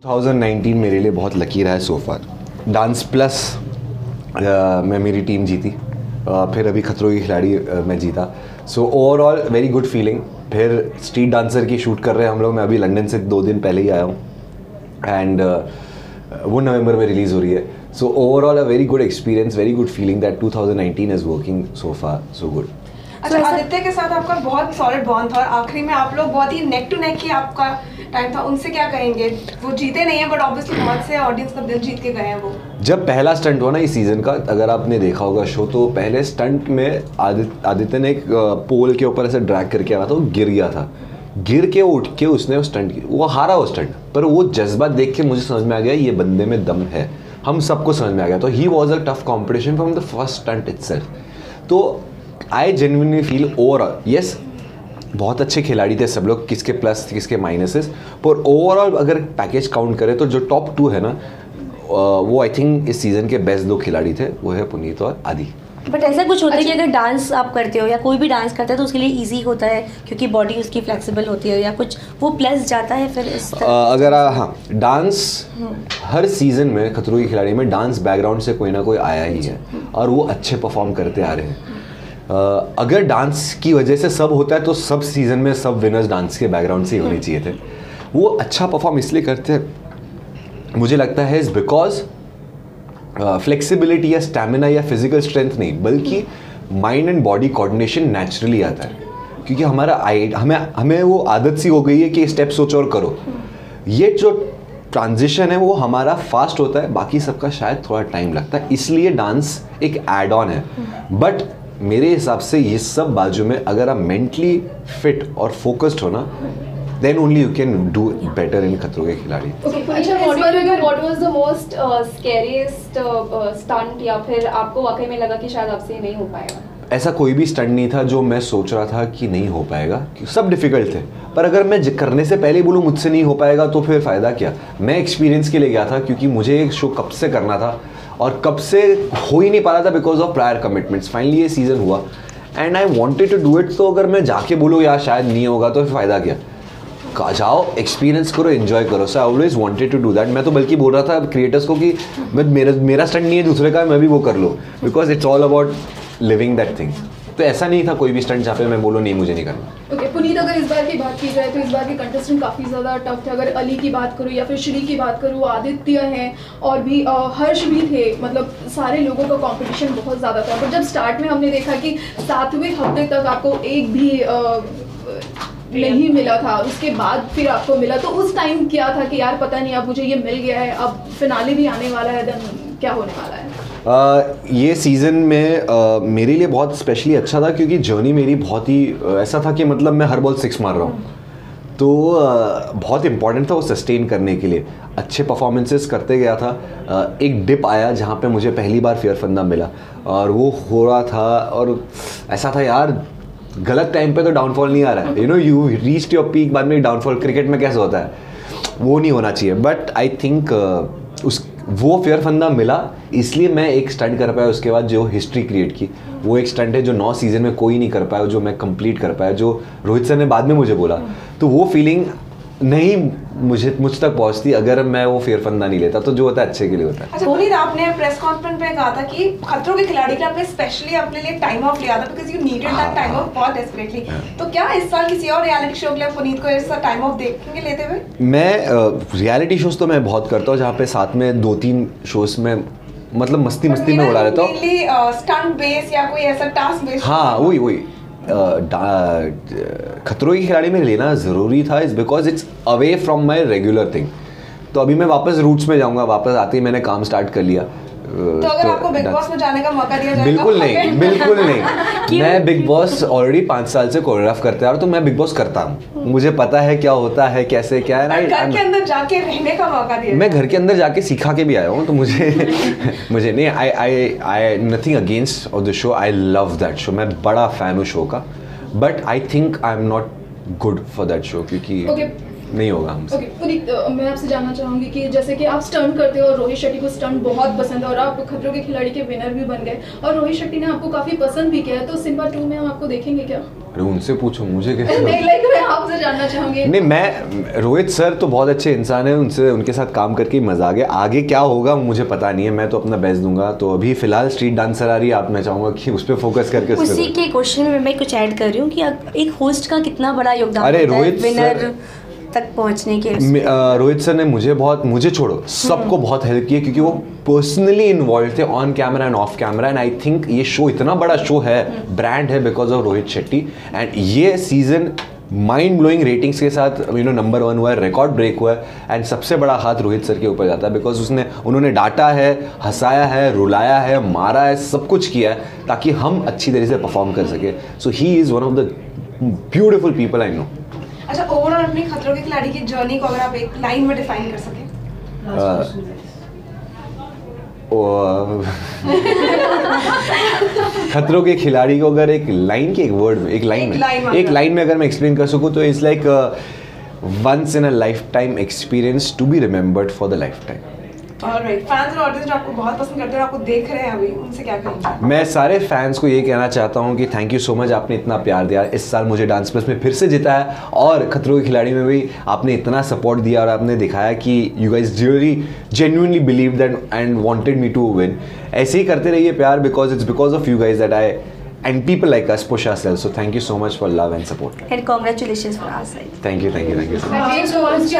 2019 मेरे लिए बहुत लकी रहा है सो फार। डांस प्लस मैं मेरी टीम जीती, फिर अभी खतरों की खिलाड़ी मैं जीता। So overall very good feeling. फिर स्ट्रीट डांसर की शूट कर रहे हैं हम लोग। मैं अभी लंदन से 2 दिन पहले ही आया हूँ एंड वो नवंबर में रिलीज़ हो रही है। So overall a very good experience, very good feeling that 2019 is working so far so good. अच्छा, आदित्य के साथ आपका बहुत सॉलिड बॉन्ड था और आखिरी में आप लोग बहुत ही नेक टू नेक ही आपका टाइम था। उनसे क्या कहेंगे? वो जीते नहीं है बट ऑब्वियसली बहुत से ऑडियंस का दिल जीत के गए हैं वो। जब पहला स्टंट हुआ ना इस सीज़न का, अगर आपने देखा होगा शो, तो पहले स्टंट में आदित्य ने एक पोल के ऊपर ऐसे ड्रैग करके आया था, वो गिर गया था। गिर के उठ के उसने स्टंट की, वो हारा वो स्टंट, पर वो जज्बा देख के मुझे समझ में आ गया ये बंदे में दम है। हम सबको समझ में आ गया। तो he was a tough competition from the first stunt itself. तो I genuinely feel overall yes, बहुत अच्छे खिलाड़ी थे सब लोग, किसके प्लस किसके माइनसेस, पर ओवरऑल अगर पैकेज काउंट करें तो जो टॉप 2 है ना, वो आई थिंक इस सीज़न के बेस्ट 2 खिलाड़ी थे, वो है पुनीत और आदि। बट ऐसा कुछ होता है कि अगर डांस आप करते हो या कोई भी डांस करता है तो उसके लिए इजी होता है क्योंकि बॉडी उसकी फ्लेक्सिबल होती है, या कुछ वो प्लस जाता है फिर इस अगर हाँ, डांस हर सीज़न में खतरों की खिलाड़ी में डांस बैकग्राउंड से कोई ना कोई आया ही है और वो अच्छे परफॉर्म करते आ रहे हैं। अगर डांस की वजह से सब होता है तो सब सीज़न में सब विनर्स डांस के बैकग्राउंड से ही होने चाहिए थे। वो अच्छा परफॉर्म इसलिए करते हैं मुझे लगता है इज़ बिकॉज फ्लेक्सिबिलिटी या स्टैमिना या फिजिकल स्ट्रेंथ नहीं, बल्कि mind and body coordination naturally आता है, क्योंकि हमारा हमें वो आदत सी हो गई है कि स्टेप सोचो और करो। ये जो ट्रांजिशन है वो हमारा फास्ट होता है, बाकी सबका शायद थोड़ा टाइम लगता है, इसलिए डांस एक एड ऑन है। बट मेरे हिसाब से ये सब बाजू में अगर आप मेंटली फिट और फोकस्ड हो ना, then only you can do better in खतरों के खिलाड़ी। अच्छा, what was the most scariest stunt, या फिर आपको वाकई में लगा कि शायद आपसे नहीं हो पाएगा? ऐसा कोई भी स्टंट नहीं था जो मैं सोच रहा था कि नहीं हो पाएगा, सब डिफिकल्ट थे। पर अगर मैं करने से पहले बोलूँ मुझसे नहीं हो पाएगा तो फिर फ़ायदा क्या। मैं एक्सपीरियंस के लिए गया था, क्योंकि मुझे एक शो कब से करना था और कब से हो ही नहीं पा रहा था because of prior commitments. Finally ये सीज़न हुआ and I wanted to do it. तो अगर मैं जाके बोलूँ यार शायद नहीं होगा तो फिर फ़ायदा क्या। जाओ, एक्सपीरियंस करो, एंजॉय करो। So I always wanted to do that. मैं तो बल्कि बोल रहा था क्रिएटर्स को कि मेरा स्टंट नहीं है दूसरे का, मैं भी वो कर लूँ, because it's all about living that thing. तो ऐसा नहीं था कोई भी स्टंट जहाँ पे मैं बोलूँ नहीं मुझे नहीं करना। ओके, पुनीत, अगर इस बार की बात की जाए तो इस बार के कंटेस्टेंट काफ़ी ज़्यादा टफ थे। अगर अली की बात करूँ या फिर श्री की बात करूँ, आदित्य हैं और भी हर्ष भी थे, मतलब सारे लोगों का कंपटीशन बहुत ज़्यादा था। पर जब स्टार्ट में हमने देखा कि 7वें हफ्ते तक आपको एक भी नहीं मिला था, उसके बाद फिर आपको मिला, तो उस टाइम क्या था कि यार पता नहीं अब मुझे ये मिल गया है, अब फिनाले भी आने वाला है, देन क्या होने वाला है? ये सीज़न में मेरे लिए बहुत स्पेशली अच्छा था, क्योंकि जर्नी मेरी बहुत ही ऐसा था कि मतलब मैं हर बॉल 6 मार रहा हूँ, तो बहुत इंपॉर्टेंट था वो सस्टेन करने के लिए। अच्छे परफॉर्मेंसेस करते गया था। एक डिप आया जहाँ पे मुझे पहली बार फेयर फंदा मिला और वो हो रहा था, और ऐसा था यार गलत टाइम पे तो डाउनफॉल नहीं आ रहा है। यू रीच्ड योर पीक, बाद में डाउनफॉल क्रिकेट में कैसे होता है, वो नहीं होना चाहिए। बट आई थिंक वो फेयर फंदा मिला, इसलिए मैं एक स्टंट कर पाया उसके बाद जो हिस्ट्री क्रिएट की। वो एक स्टंट है जो 9 सीज़न में कोई नहीं कर पाया, जो मैं कंप्लीट कर पाया, जो रोहित सर ने बाद में मुझे बोला। तो वो फीलिंग नहीं मुझ तक पहुंचती अगर मैं वो फेयर फंदा नहीं लेता। तो जो होता है अच्छे के लिए होता है। अच्छा पुनीत, आपने प्रेस कॉन्फ्रेंस में कहा था कि खतरों के खिलाड़ी के आपने स्पेशली अपने लिए टाइम ऑफ लिया था because you needed that time of बहुत डेस्परेटली। तो क्या इस साल किसी और रियलिटी शो के लिए पुनीत को ऐसा टाइम ऑफ देखेंगे लेते हुए? मैं रियलिटी शोज तो मैं बहुत करता हूँ, जहाँ पे साथ में 2-3 शोज में मतलब मस्ती में उड़ा रहता हूँ। स्टंट बेस या कोई ऐसा टास्क बेस? हाँ वही खतरों की खिलाड़ी में लेना ज़रूरी था, is because it's away from my regular thing. तो अभी मैं वापस रूट्स में जाऊँगा, वापस आते ही मैंने काम स्टार्ट कर लिया। तो अगर आपको बिग बॉस में जाने का मौका दिया जाएगा? बिल्कुल नहीं, बिल्कुल नहीं। मैं बिग बॉस ऑलरेडी 5 साल से कोरियोग्राफ करते आ रहा हूँ, तो मैं बिग बॉस करता हूँ, मुझे पता है क्या होता है, कैसे क्या है। घर के अंदर जाके रहने का मौका दिया? मैं घर के अंदर जाके सिखा के भी आया हूँ, तो मुझे नहीं, I nothing against of the show, I love that show, मैं बड़ा फ़ैन हूँ शो का। But I think I am not good for that show, क्योंकि नहीं होगा हमसे। पुनीत, मैं आपसे जानना चाहूँगी कि जैसे कि आप स्टंट करते हो और रोहित शेट्टी को स्टंट बहुत पसंद है और आप खतरों के खिलाड़ी के विनर भी बन गए और रोहित शेट्टी ने आपको काफ़ी पसंद भी किया है, तो सिम्बा 2 में हम आपको देखेंगे क्या? अरे उनसे पूछो, मुझे कैसे नहीं लाइक मैं आपसे जानना चाहूँगी। नहीं, मैं रोहित सर तो बहुत अच्छे इंसान है, उनसे उनके साथ काम करके मजा आ गया। आगे क्या होगा मुझे पता नहीं है, मैं तो अपना बेस्ट दूंगा। तो अभी फिलहाल स्ट्रीट डांसर आ रही है, आप मैं चाहूँगा कि उस पर फोकस करके उस पे उसी के क्वेश्चन में मैं कुछ ऐड कर रही हूँ कि एक होस्ट का कितना बड़ा योगदान अरे होता है रोहित विनर सर- तक पहुंचने के रोहित सर ने मुझे छोड़ो सबको बहुत हेल्प किया, क्योंकि वो पर्सनली इन्वॉल्व थे on camera end of camera. And I think ये शो इतना बड़ा शो है, ब्रांड है because of Rohit Shetty. And ये सीजन माइंड ब्लोइंग रेटिंग्स के साथ नंबर 1 हुआ है, रिकॉर्ड ब्रेक हुआ है। एंड सबसे बड़ा हाथ रोहित सर के ऊपर जाता है, बिकॉज उन्होंने डांटा है, हंसाया है, रुलाया है, मारा है, सब कुछ किया है ताकि हम अच्छी तरह से परफॉर्म कर सके। So he is one of the beautiful people I know. अच्छा, ओवरऑल अपनी खतरों के खिलाड़ी की जर्नी को अगर आप एक लाइन में डिफाइन कर सकें? खतरों के खिलाड़ी को अगर एक लाइन के एक वर्ड में, एक लाइन में अगर मैं एक्सप्लेन कर सकूं तो it's like once in a lifetime experience to be remembered for the lifetime. Alright, fans और ऑडियंस जो आपको बहुत पसंद करते हैं और आपको देख रहे हैं अभी, उनसे क्या कहेंगे? मैं सारे फैंस को ये कहना चाहता हूँ कि थैंक यू सो मच, आपने इतना प्यार दिया। इस साल मुझे डांस प्लस में फिर से जिताया और खतरों के खिलाड़ी में भी आपने इतना सपोर्ट दिया और आपने दिखाया कि you guys really genuinely believe that and wanted me to win. ऐसे ही करते रहिए प्यार, because it's because of you guys that I and people like us push ourselves. So thank you so much for love and support. And congratulations for our side. Thank you so much. Thank you so much.